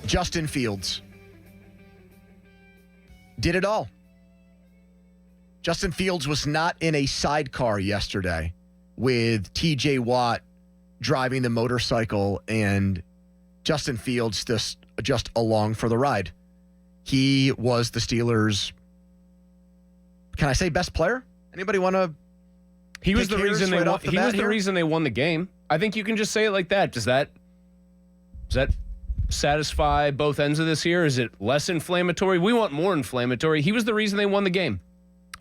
Justin Fields did it all. Justin Fields was not in a sidecar yesterday with TJ Watt driving the motorcycle and Justin Fields just along for the ride. He was the Steelers', can I say best player? Anybody want to? He was the reason they won. He was the reason they won the game. I think you can just say it like that. Does that satisfy both ends of this here? Is it less inflammatory? We want more inflammatory. He was the reason they won the game.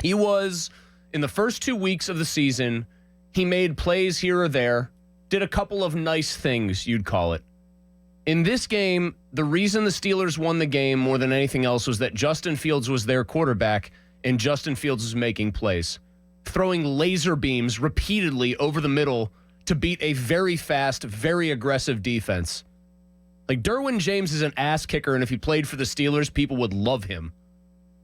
He was, in the first 2 weeks of the season, he made plays here or there, did a couple of nice things, you'd call it. In this game, the reason the Steelers won the game more than anything else was that Justin Fields was their quarterback, and Justin Fields was making plays, throwing laser beams repeatedly over the middle to beat a very fast, very aggressive defense. Like, Derwin James is an ass kicker, and if he played for the Steelers, people would love him.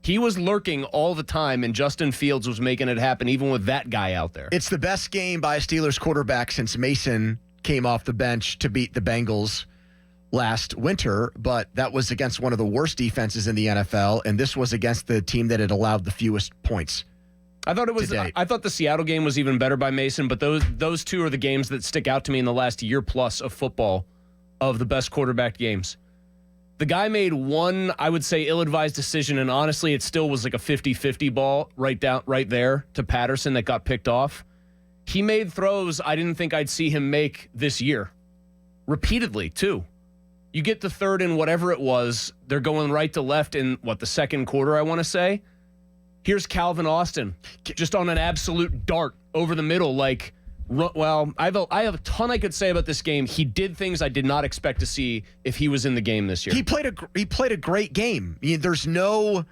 He was lurking all the time, and Justin Fields was making it happen even with that guy out there. It's the best game by a Steelers quarterback since Mason came off the bench to beat the Bengals last winter, but that was against one of the worst defenses in the NFL, and this was against the team that had allowed the fewest points. I thought the Seattle game was even better by Mason, but those two are the games that stick out to me in the last year plus of football of the best quarterback games. The guy made one, I would say, ill-advised decision, and honestly, it still was like a 50-50 ball right there to Patterson that got picked off. He made throws I didn't think I'd see him make this year. Repeatedly, too. You get the third and whatever it was, they're going right to left in, the second quarter, I want to say. Here's Calvin Austin, just on an absolute dart over the middle, like, well, I have a ton I could say about this game. He did things I did not expect to see if he was in the game this year. He played a great game. I mean, there's no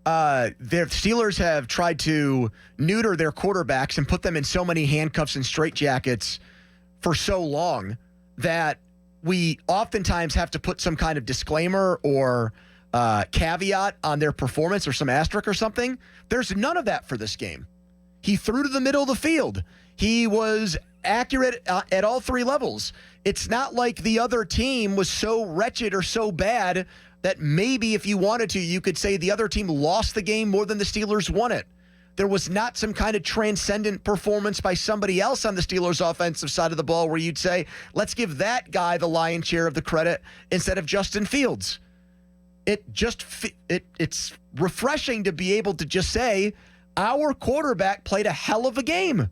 the Steelers have tried to neuter their quarterbacks and put them in so many handcuffs and straitjackets for so long that we oftentimes have to put some kind of disclaimer or caveat on their performance or some asterisk or something. There's none of that for this game. He threw to the middle of the field. He was accurate at all three levels. It's not like the other team was so wretched or so bad that maybe if you wanted to, you could say the other team lost the game more than the Steelers won it. There was not some kind of transcendent performance by somebody else on the Steelers' offensive side of the ball where you'd say, let's give that guy the lion's share of the credit instead of Justin Fields. It's refreshing to be able to just say, our quarterback played a hell of a game.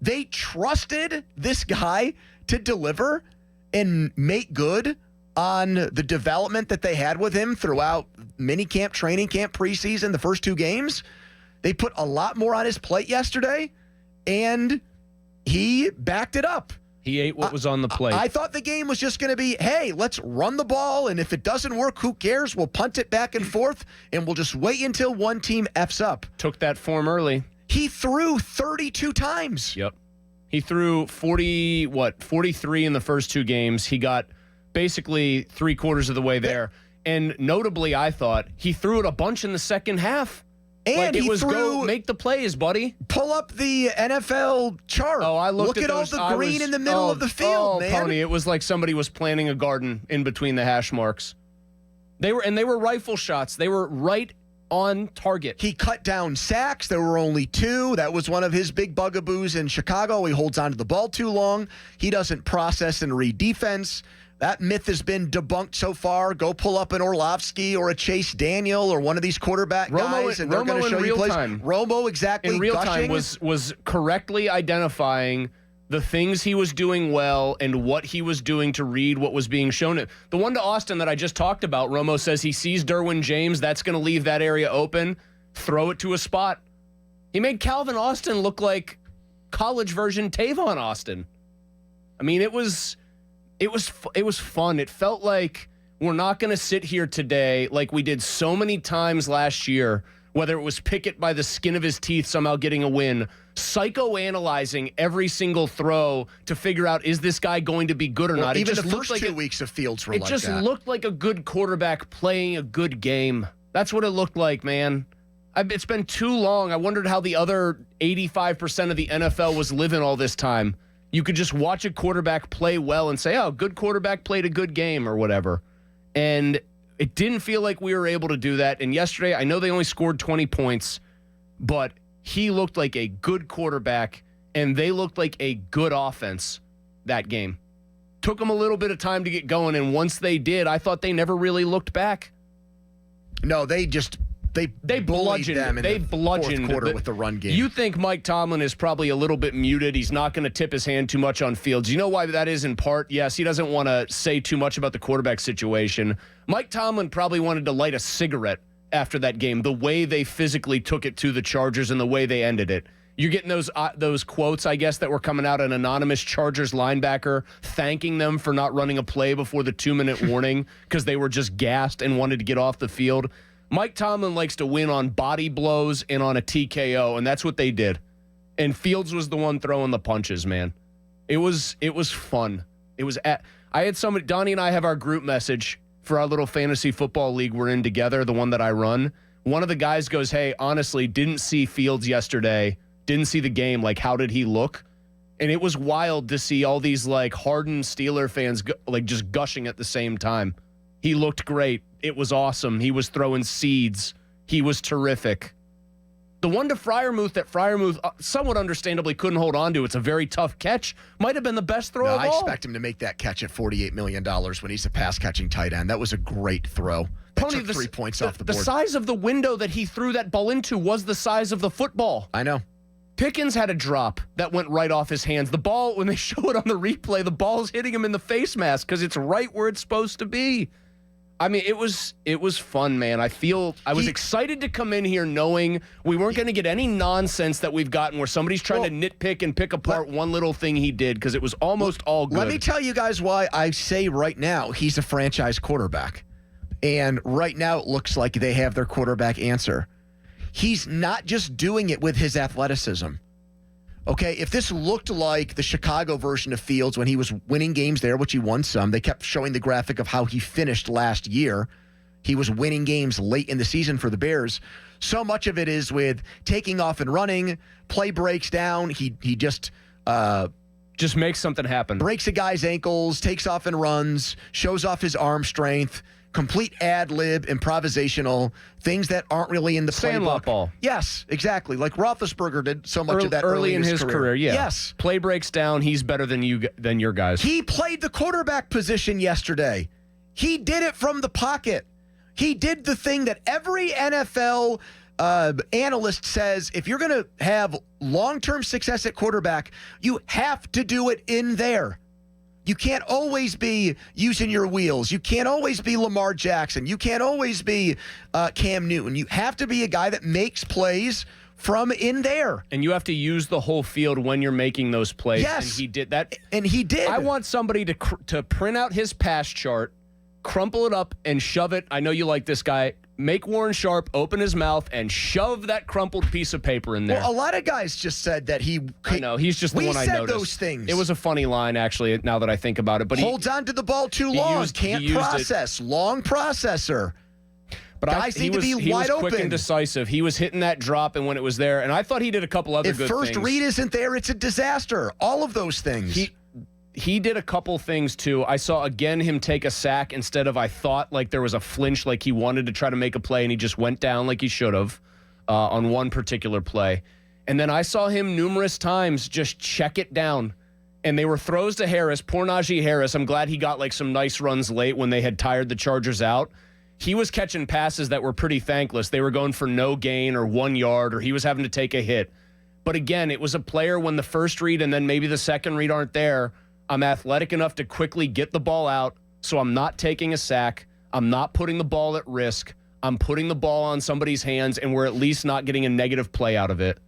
They trusted this guy to deliver and make good on the development that they had with him throughout minicamp, training camp, preseason, the first two games. They put a lot more on his plate yesterday, and he backed it up. He ate what was on the plate. I thought the game was just going to be, hey, let's run the ball, and if it doesn't work, who cares? We'll punt it back and forth, and we'll just wait until one team F's up. Took that form early. He threw 32 times. Yep. He threw 43 in the first two games. He got basically three-quarters of the way there. And notably, I thought, he threw it a bunch in the second half. And it was go make the plays, buddy. Pull up the NFL chart. Oh, I looked at those. all the green in the middle of the field, man. Pony, it was like somebody was planting a garden in between the hash marks. They were rifle shots. They were right on target. He cut down sacks. There were only 2. That was one of his big bugaboos in Chicago. He holds on to the ball too long. He doesn't process and read defense. That myth has been debunked so far. Go pull up an Orlovsky or a Chase Daniel or one of these quarterback guys, and they're going to show you plays. Romo, exactly. In real time was correctly identifying the things he was doing well and what he was doing to read what was being shown. The one to Austin that I just talked about, Romo says he sees Derwin James. That's going to leave that area open. Throw it to a spot. He made Calvin Austin look like college version Tavon Austin. I mean, it was fun. It felt like we're not going to sit here today like we did so many times last year, whether it was Pickett by the skin of his teeth somehow getting a win, psychoanalyzing every single throw to figure out, is this guy going to be good or not? Even the first 2 weeks of Fields were like that. It just looked like a good quarterback playing a good game. That's what it looked like, man. It's been too long. I wondered how the other 85% of the NFL was living all this time. You could just watch a quarterback play well and say, oh, good quarterback played a good game or whatever. And it didn't feel like we were able to do that. And yesterday, I know they only scored 20 points, but he looked like a good quarterback, and they looked like a good offense that game. Took them a little bit of time to get going, and once they did, I thought they never really looked back. No, they bludgeoned them in the fourth quarter with the run game. You think Mike Tomlin is probably a little bit muted. He's not going to tip his hand too much on Fields. You know why that is in part? Yes, he doesn't want to say too much about the quarterback situation. Mike Tomlin probably wanted to light a cigarette after that game, the way they physically took it to the Chargers and the way they ended it. You're getting those quotes, I guess, that were coming out, an anonymous Chargers linebacker thanking them for not running a play before the 2-minute warning because they were just gassed and wanted to get off the field. Mike Tomlin likes to win on body blows and on a TKO, and that's what they did. And Fields was the one throwing the punches, man. It was fun. I had somebody, Donnie and I have our group message for our little fantasy football league we're in together, the one that I run. One of the guys goes, hey, honestly, didn't see Fields yesterday. Didn't see the game. Like, how did he look? And it was wild to see all these, like, hardened Steeler fans, just gushing at the same time. He looked great. It was awesome. He was throwing seeds. He was terrific. The one to Freiermuth that Freiermuth somewhat understandably couldn't hold on to, it's a very tough catch, might have been the best throw of all. I expect him to make that catch at $48 million when he's a pass-catching tight end. That was a great throw. That took 3 points off the board. The size of the window that he threw that ball into was the size of the football. I know. Pickens had a drop that went right off his hands. The ball, when they show it on the replay, the ball's hitting him in the face mask because it's right where it's supposed to be. I mean, it was fun, man. I was excited to come in here knowing we weren't going to get any nonsense that we've gotten where somebody's trying to nitpick and pick apart one little thing he did because it was almost all good. Let me tell you guys why I say right now he's a franchise quarterback. And right now it looks like they have their quarterback answer. He's not just doing it with his athleticism. Okay, if this looked like the Chicago version of Fields when he was winning games there, which he won some, they kept showing the graphic of how he finished last year. He was winning games late in the season for the Bears. So much of it is with taking off and running, play breaks down. He just makes something happen. Breaks a guy's ankles, takes off and runs, shows off his arm strength. Complete ad-lib, improvisational, things that aren't really in the Sandlot playbook. Ball. Yes, exactly. Like Roethlisberger did so much of that early in his career. Yeah. Yes. Play breaks down. He's better than your guys. He played the quarterback position yesterday. He did it from the pocket. He did the thing that every NFL analyst says, if you're going to have long-term success at quarterback, you have to do it in there. You can't always be using your wheels. You can't always be Lamar Jackson. You can't always be Cam Newton. You have to be a guy that makes plays from in there. And you have to use the whole field when you're making those plays. Yes. And he did that. And he did. I want somebody to print out his pass chart, crumple it up, and shove it. I know you like this guy. Make Warren Sharp open his mouth and shove that crumpled piece of paper in there. Well, a lot of guys just said that he... I know. He's just the one I noticed. We said those things. It was a funny line, actually, now that I think about it. But holds on to the ball too long. Can't process. Long processor. But guys need to be wide open. He was quick and decisive. He was hitting that drop, and when it was there, and I thought he did a couple other good things. If first read isn't there, it's a disaster. All of those things. He did a couple things, too. I saw, again, him take a sack instead of I thought like there was a flinch, like he wanted to try to make a play, and he just went down like he should have on one particular play. And then I saw him numerous times just check it down. And they were throws to Harris, poor Najee Harris. I'm glad he got like some nice runs late when they had tired the Chargers out. He was catching passes that were pretty thankless. They were going for no gain or 1 yard, or he was having to take a hit. But again, it was a player when the first read and then maybe the second read aren't there. I'm athletic enough to quickly get the ball out, so I'm not taking a sack. I'm not putting the ball at risk. I'm putting the ball on somebody's hands, and we're at least not getting a negative play out of it.